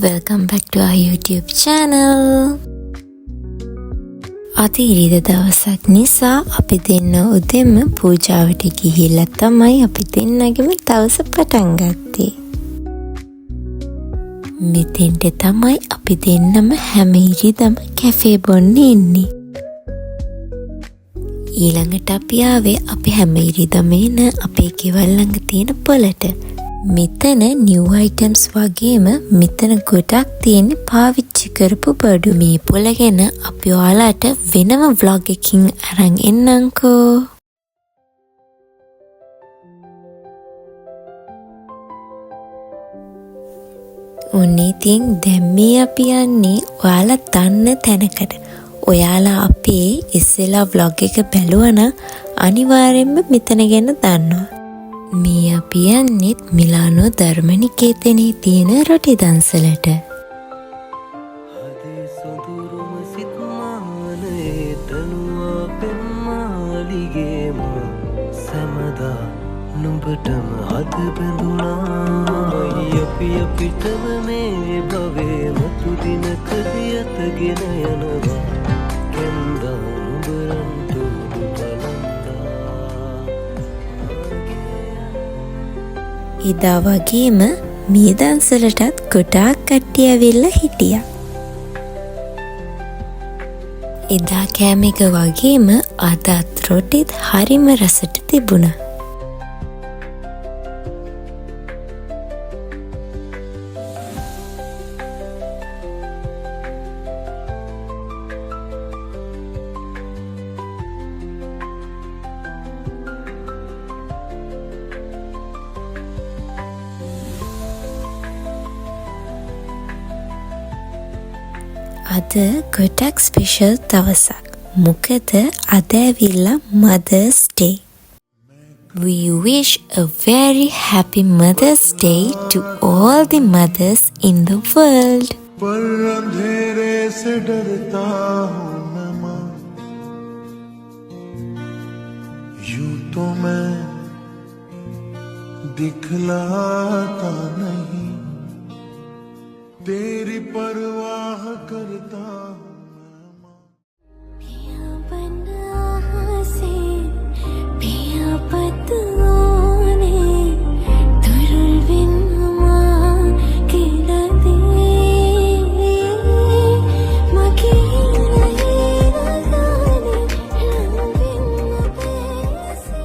Welcome back to our YouTube channel. අද ඉරිදා දවසක් නිසා අපි දෙන්න උදෙන්ම පූජාවට ගිහිල්ලා තමයි අපි දෙන්නගෙම දවස පටන් ගත්තේ. මෙතෙන්ට තමයි අපි දෙන්නම හැම ඉරිදම කැෆේ බොන්න එන්නේ. ඊළඟට අපි ආවේ අපි හැම ඉරිදම එන අපේ ගෙවල් ළඟ තියෙන පොළට. මෙතන new items වගේම මෙතන ගොඩක් තියෙන පාවිච්චි කරපු බඩු. මේ පොළ ගැන අපි ඔයාලට වෙනම vlog එකකින් අරන් එන්නම්කෝ. ඔන්නේ ඉතින් දැන් මේ අපි යන්නේ ඔයාලා දන්න තැනකට. ඔයාලා අපේ ඉස්සෙල්ලා vlog එක බැලුවනම් අනිවාර්යෙන්ම මෙතන ගැන දන්නවා. මේ අපි යන්නේ මිලානෝ ධර්මනිකේතනයේ තියෙන රොටි දන්සලට. නුඹටම හද බැඳුනා යපිය පිටම මේ භවයේ මතු දිනකදී අතගෙන යනවා කැන්දා නුඹරන්ට එදා වගේම මේ දන්සලටත් ගොඩාක් කට්ටිය ඇවිල්ලා හිටියා. එදා කෑම එක වගේම අදත් රොටිත් හරිම රසට තිබුණා. අද ගොඩක් ස්පෙෂල් දවසක්. මොකද අද ඇවිල්ලා Mother's Day. We wish a very happy Mother's Day to all the mothers in the world. पर अंधेरे से डरता हूँ मैं माँ, यूं तो मैं दिखलाता नहीं, तेरी परवाह करता हूँ मैं माँ. पिया बना से पिया पतवाने तुरुल बिन माँ के दे माँ की नहीं लगाने रंग बिन पैसे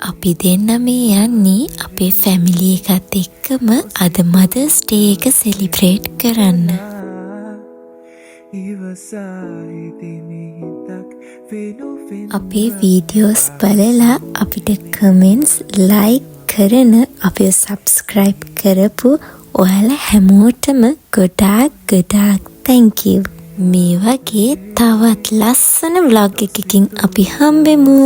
අපි දෙන්න මේ යන්නේ අපේ ෆැමිලි එකත් එක්කම අද Mother's Day එක සෙලිබ්‍රේට් කරන්න. අපේ වීඩියෝස් බලලා අපිට කමෙන්ට්ස් ලයික් කරන අපිව සබ්ස්ක්‍රයිබ් කරපු ඔයාලා හැමෝටම ගොඩාක් thank you. මේ වගේ තවත් ලස්සන vlog එකකින් අපි හම්බෙමු.